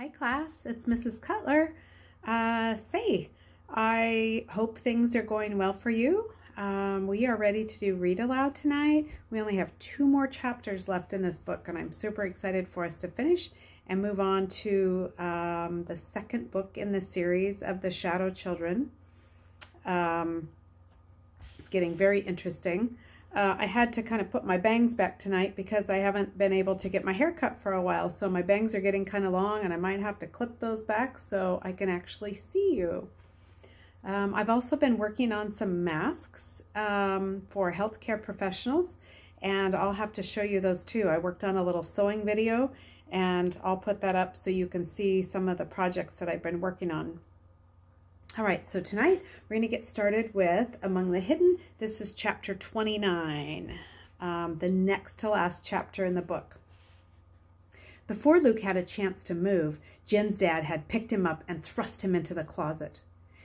Hi class, it's Mrs. Cutler. I hope things are going well for you. We are ready to do read aloud tonight. We only have 2 more chapters left in this book, and I'm super excited for us to finish and move on to the second book in the series of the Shadow Children. It's getting very interesting. I had to kind of put my bangs back tonight because I haven't been able to get my hair cut for a while. So my bangs are getting kind of long and I might have to clip those back so I can actually see you. I've also been working on some masks for healthcare professionals, and I'll have to show you those too. I worked on a little sewing video and I'll put that up so you can see some of the projects that I've been working on. All right, so tonight we're going to get started with Among the Hidden. This is chapter 29, the next to last chapter in the book. Before Luke had a chance to move, Jen's dad had picked him up and thrust him into the closet.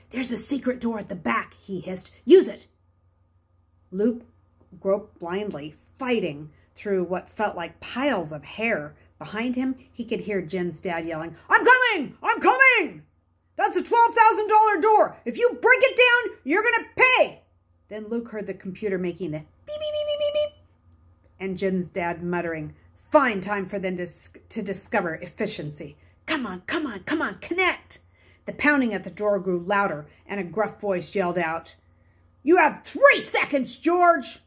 "There's a secret door at the back," he hissed. "Use it!" Luke groped blindly, fighting through what felt like piles of hair. Behind him, he could hear Jen's dad yelling, "I'm coming! I'm coming! That's a $12,000 door. If you break it down, you're going to pay." Then Luke heard the computer making the beep, beep, beep, beep, beep, beep, and Jen's dad muttering, "Fine time for them to discover efficiency. Come on, come on, come on, connect." The pounding at the door grew louder, and a gruff voice yelled out, "You have 3 seconds, George!"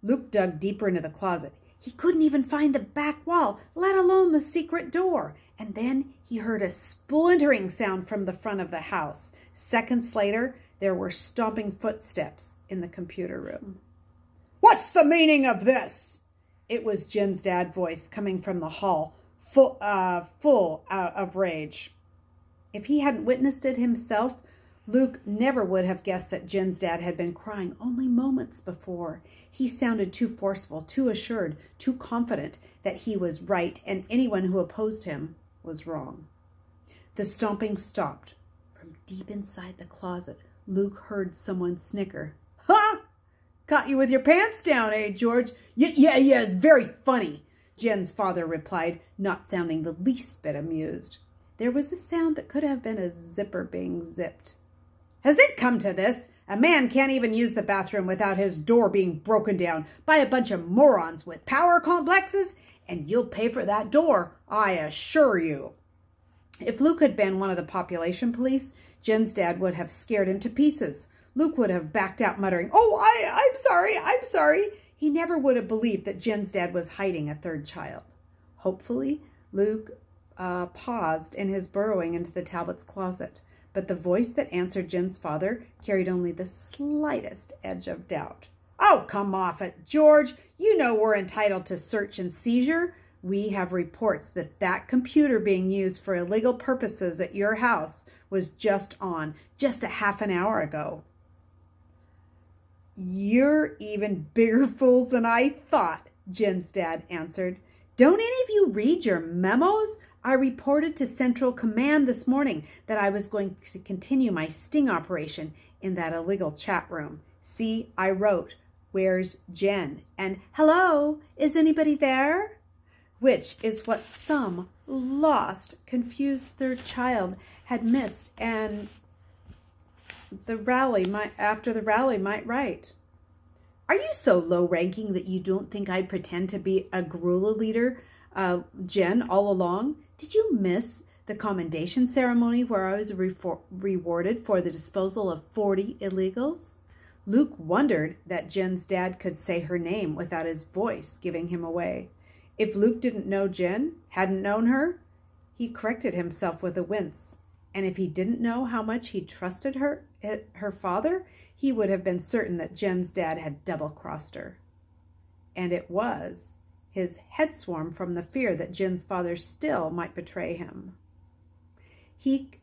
Luke dug deeper into the closet. He couldn't even find the back wall, let alone the secret door. And then he heard a splintering sound from the front of the house. Seconds later, there were stomping footsteps in the computer room. "What's the meaning of this?" It was Jen's dad's voice coming from the hall, full of rage. If he hadn't witnessed it himself, Luke never would have guessed that Jen's dad had been crying only moments before. He sounded too forceful, too assured, too confident that he was right and anyone who opposed him was wrong. The stomping stopped. From deep inside the closet, Luke heard someone snicker. "Ha! Caught you with your pants down, eh, George?" Yeah, it's very funny," Jen's father replied, not sounding the least bit amused. There was a sound that could have been a zipper being zipped. "Has it come to this? A man can't even use the bathroom without his door being broken down by a bunch of morons with power complexes? And you'll pay for that door, I assure you." If Luke had been one of the population police, Jen's dad would have scared him to pieces. Luke would have backed out muttering, "Oh, I'm sorry." He never would have believed that Jen's dad was hiding a 3rd child. Hopefully, Luke paused in his burrowing into the Talbots' closet, but the voice that answered Jen's father carried only the slightest edge of doubt. "Oh, come off it, George. You know we're entitled to search and seizure. We have reports that that computer being used for illegal purposes at your house was just a half an hour ago." "You're even bigger fools than I thought," Jen's dad answered. "Don't any of you read your memos? I reported to Central Command this morning that I was going to continue my sting operation in that illegal chat room. See, I wrote, 'Where's Jen?' and 'Hello, is anybody there?' Which is what some lost, confused 3rd child had missed, and after the rally might write. Are you so low-ranking that you don't think I'd pretend to be a guerrilla leader, Jen, all along? Did you miss the commendation ceremony where I was rewarded for the disposal of 40 illegals? Luke wondered that Jen's dad could say her name without his voice giving him away. If Luke didn't know Jen, hadn't known her, he corrected himself with a wince. And if he didn't know how much he trusted her father, he would have been certain that Jen's dad had double-crossed her. And it was his head swam from the fear that Jen's father still might betray him.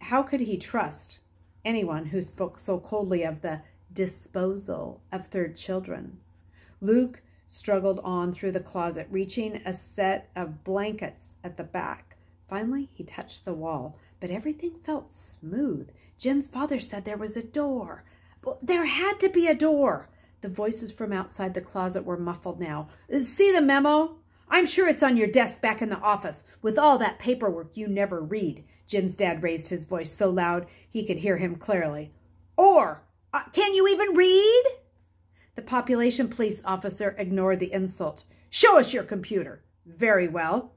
How could he trust anyone who spoke so coldly of the disposal of 3rd children? Luke struggled on through the closet, reaching a set of blankets at the back. Finally, he touched the wall, but everything felt smooth. Jen's father said there was a door. Well, there had to be a door. The voices from outside the closet were muffled now. "See the memo? I'm sure it's on your desk back in the office with all that paperwork you never read. Jen's dad raised his voice so loud he could hear him clearly. Or, can you even read? The population police officer ignored the insult. Show us your computer. Very well.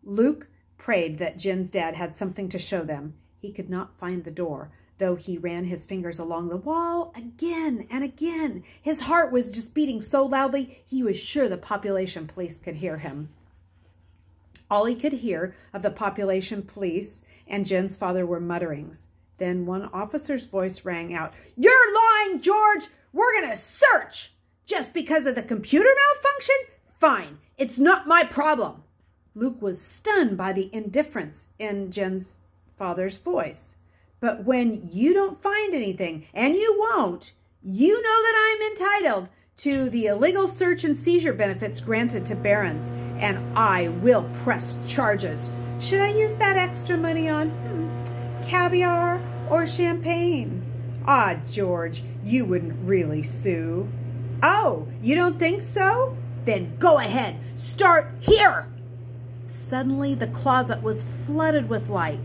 Luke prayed that Jen's dad had something to show them. He could not find the door, though he ran his fingers along the wall again and again. His heart was just beating so loudly, he was sure the population police could hear him. All he could hear of the population police and Jen's father were mutterings. Then one officer's voice rang out, "You're lying, George! We're going to search! Just because of the computer malfunction? Fine, it's not my problem." Luke was stunned by the indifference in Jen's father's voice. "But when you don't find anything, and you won't, you know that I'm entitled to the illegal search and seizure benefits granted to barons, and I will press charges. Should I use that extra money on caviar or champagne?" "Ah, George, you wouldn't really sue." "Oh, you don't think so? Then go ahead, start here." Suddenly, the closet was flooded with light.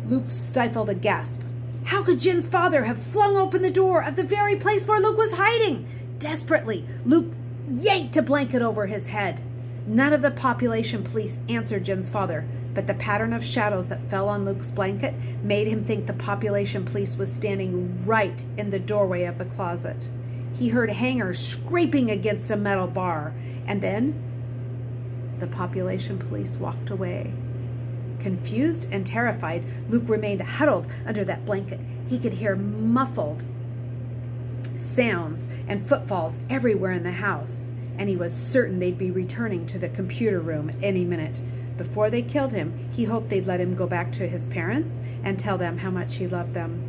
Luke stifled a gasp. How could Jen's father have flung open the door of the very place where Luke was hiding? Desperately, Luke yanked a blanket over his head. None of the population police answered Jen's father, but the pattern of shadows that fell on Luke's blanket made him think the population police was standing right in the doorway of the closet. He heard hangers scraping against a metal bar, and then the population police walked away. Confused and terrified, Luke remained huddled under that blanket. He could hear muffled sounds and footfalls everywhere in the house, and he was certain they'd be returning to the computer room any minute. Before they killed him, he hoped they'd let him go back to his parents and tell them how much he loved them.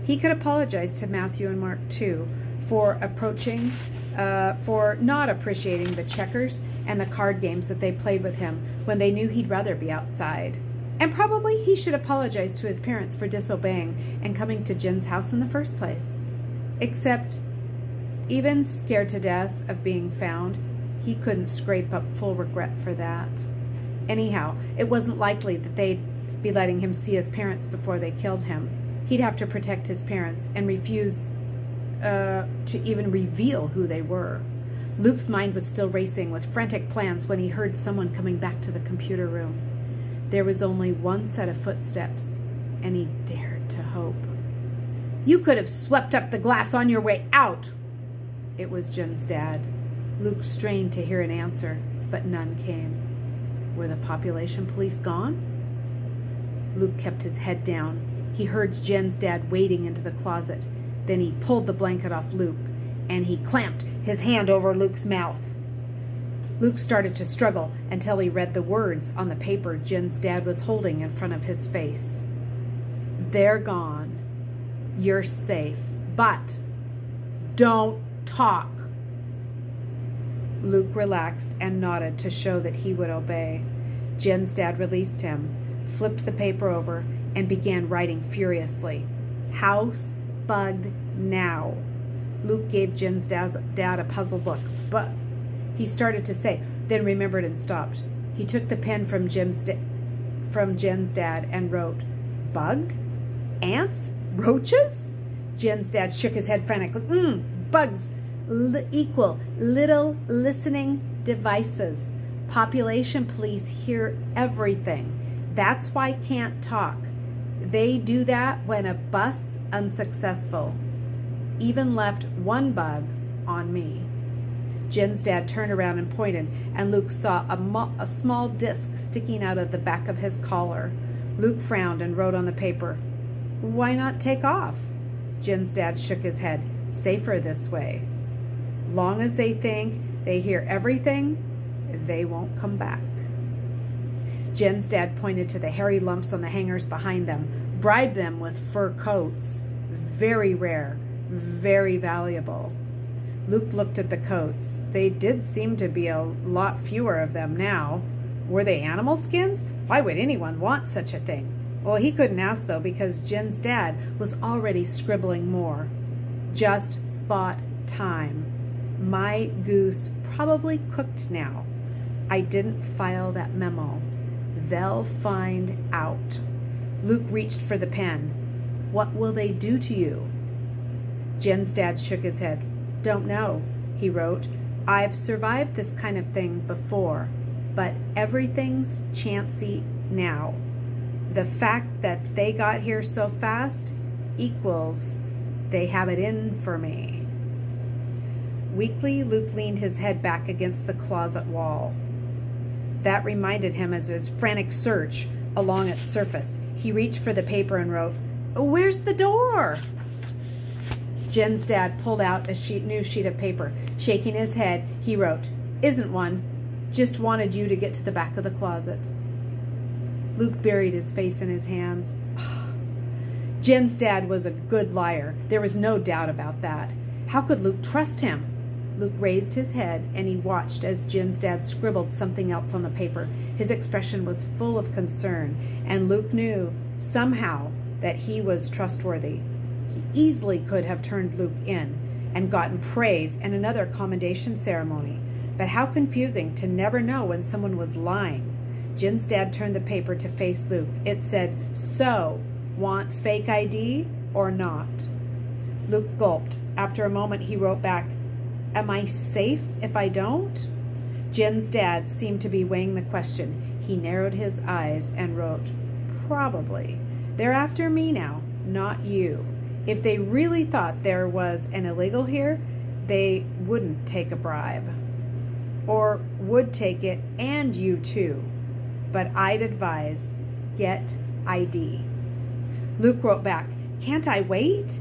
He could apologize to Matthew and Mark, too, for not appreciating the checkers and the card games that they played with him when they knew he'd rather be outside. And probably he should apologize to his parents for disobeying and coming to Jen's house in the first place. Except, even scared to death of being found, he couldn't scrape up full regret for that. Anyhow, it wasn't likely that they'd be letting him see his parents before they killed him. He'd have to protect his parents and refuse to even reveal who they were. Luke's mind was still racing with frantic plans when he heard someone coming back to the computer room. There was only one set of footsteps, and he dared to hope. "You could have swept up the glass on your way out." It was Jen's dad. Luke strained to hear an answer, but none came. Were the population police gone? Luke kept his head down. He heard Jen's dad wading into the closet. Then he pulled the blanket off Luke, and he clamped his hand over Luke's mouth. Luke started to struggle until he read the words on the paper Jen's dad was holding in front of his face. "They're gone. You're safe. But don't talk." Luke relaxed and nodded to show that he would obey. Jen's dad released him, flipped the paper over, and began writing furiously. "House bugged now." Luke gave Jen's dad a puzzled look. "But," he started to say, then remembered and stopped. He took the pen from Jen's dad and wrote, "Bugged? Ants? Roaches?" Jen's dad shook his head frantically. Bugs equal little listening devices. Population police hear everything. That's why can't talk. They do that when a bus unsuccessful. Even left one bug on me." Jen's dad turned around and pointed, and Luke saw a small disc sticking out of the back of his collar. Luke frowned and wrote on the paper, "Why not take off?" Jen's dad shook his head. "Safer this way. Long as they think they hear everything, they won't come back." Jen's dad pointed to the hairy lumps on the hangers behind them. "Bribe them with fur coats. Very rare, very valuable." Luke looked at the coats. They did seem to be a lot fewer of them now. Were they animal skins? Why would anyone want such a thing? Well, he couldn't ask, though, because Jen's dad was already scribbling more. "Just bought time. My goose probably cooked now. I didn't file that memo. They'll find out. Luke reached for the pen. What will they do to you? Jen's dad shook his head. Don't know, he wrote. I've survived this kind of thing before, but everything's chancy now. The fact that they got here so fast equals they have it in for me. Weakly, Luke leaned his head back against the closet wall. That reminded him of his frantic search along its surface. He reached for the paper and wrote, Where's the door? Jen's dad pulled out a new sheet of paper. Shaking his head, he wrote, Isn't one. Just wanted you to get to the back of the closet. Luke buried his face in his hands. Jen's dad was a good liar. There was no doubt about that. How could Luke trust him? Luke raised his head and he watched as Jen's dad scribbled something else on the paper. His expression was full of concern, and Luke knew somehow that he was trustworthy. He easily could have turned Luke in and gotten praise and another commendation ceremony. But how confusing to never know when someone was lying. Jen's dad turned the paper to face Luke. It said, So, want fake ID or not? Luke gulped. After a moment, he wrote back, Am I safe if I don't? Jen's dad seemed to be weighing the question. He narrowed his eyes and wrote, Probably. They're after me now, not you. If they really thought there was an illegal here, they wouldn't take a bribe. Or would take it and you too. But I'd advise, get ID. Luke wrote back, Can't I wait?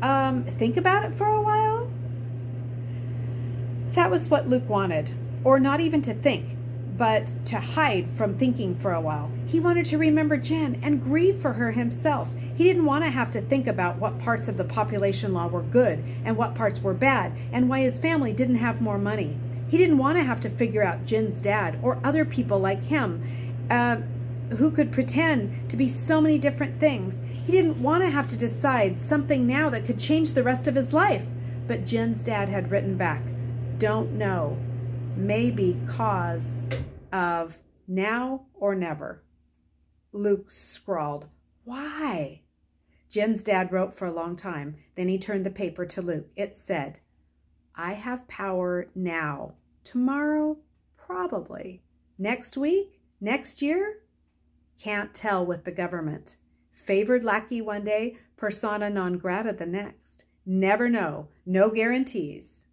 Think about it for a while? That was what Luke wanted. Or not even to think, but to hide from thinking for a while. He wanted to remember Jen and grieve for her himself. He didn't want to have to think about what parts of the population law were good and what parts were bad and why his family didn't have more money. He didn't want to have to figure out Jen's dad or other people like him who could pretend to be so many different things. He didn't want to have to decide something now that could change the rest of his life. But Jen's dad had written back, Don't know. Maybe cause of now or never. Luke scrawled, Why? Jen's dad wrote for a long time. Then he turned the paper to Luke. It said, I have power now. Tomorrow, probably. Next week? Next year? Can't tell with the government. Favored lackey one day, persona non grata the next. Never know. No guarantees.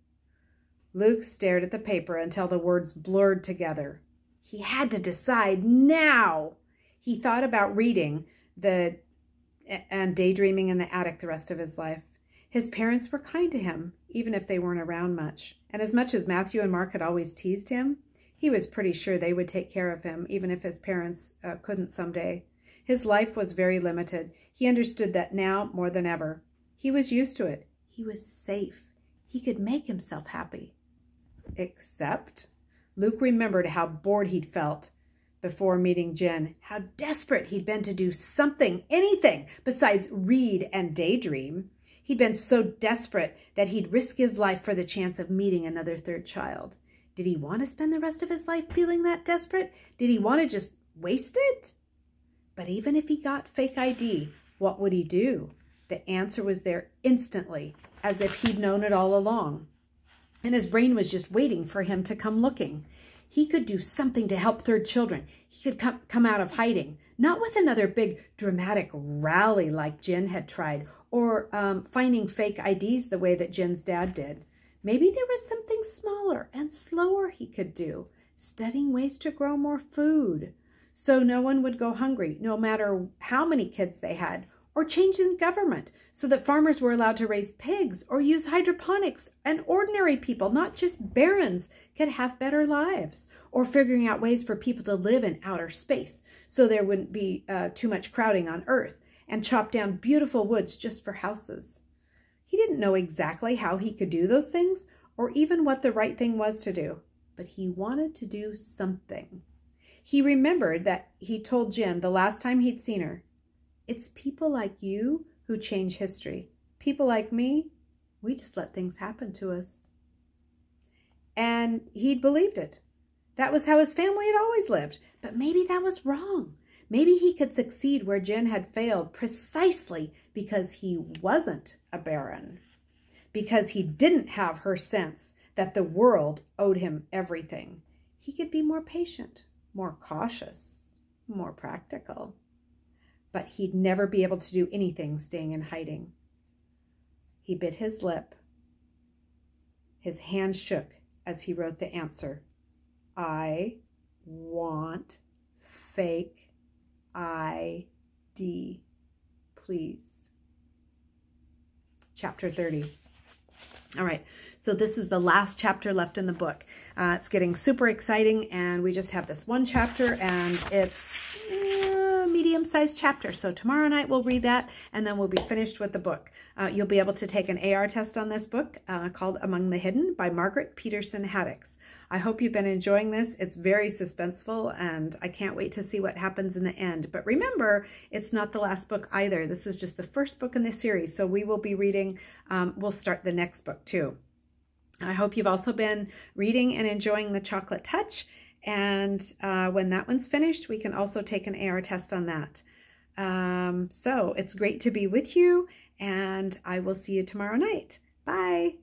Luke stared at the paper until the words blurred together. He had to decide now. He thought about reading and daydreaming in the attic the rest of his life. His parents were kind to him, even if they weren't around much. And as much as Matthew and Mark had always teased him, he was pretty sure they would take care of him, even if his parents couldn't someday. His life was very limited. He understood that now more than ever. He was used to it. He was safe. He could make himself happy. Except Luke remembered how bored he'd felt before meeting Jen, how desperate he'd been to do something, anything, besides read and daydream. He'd been so desperate that he'd risk his life for the chance of meeting another third child. Did he want to spend the rest of his life feeling that desperate? Did he want to just waste it? But even if he got fake ID, what would he do? The answer was there instantly, as if he'd known it all along. And his brain was just waiting for him to come looking. He could do something to help third children. He could come out of hiding, not with another big dramatic rally like Jen had tried, or finding fake IDs the way that Jen's dad did. Maybe there was something smaller and slower he could do, studying ways to grow more food, so no one would go hungry, no matter how many kids they had, or changing government so that farmers were allowed to raise pigs or use hydroponics, and ordinary people, not just barons, could have better lives, or figuring out ways for people to live in outer space so there wouldn't be too much crowding on Earth, and chop down beautiful woods just for houses. He didn't know exactly how he could do those things or even what the right thing was to do, but he wanted to do something. He remembered that he told Jen the last time he'd seen her, It's people like you who change history. People like me, we just let things happen to us. And he'd believed it. That was how his family had always lived. But maybe that was wrong. Maybe he could succeed where Jen had failed precisely because he wasn't a baron. Because he didn't have her sense that the world owed him everything. He could be more patient, more cautious, more practical. But he'd never be able to do anything staying in hiding. He bit his lip. His hand shook as he wrote the answer. I want fake ID, please. Chapter 30. All right, so this is the last chapter left in the book. It's getting super exciting, and we just have this one chapter, and it's a medium-sized chapter. So tomorrow night we'll read that, and then we'll be finished with the book. You'll be able to take an AR test on this book called Among the Hidden by Margaret Peterson Haddix. I hope you've been enjoying this. It's very suspenseful, and I can't wait to see what happens in the end. But remember, it's not the last book either. This is just the first book in the series, so we will be reading, we'll start the next book too. I hope you've also been reading and enjoying The Chocolate Touch, and when that one's finished, we can also take an AR test on that. So it's great to be with you, and I will see you tomorrow night. Bye!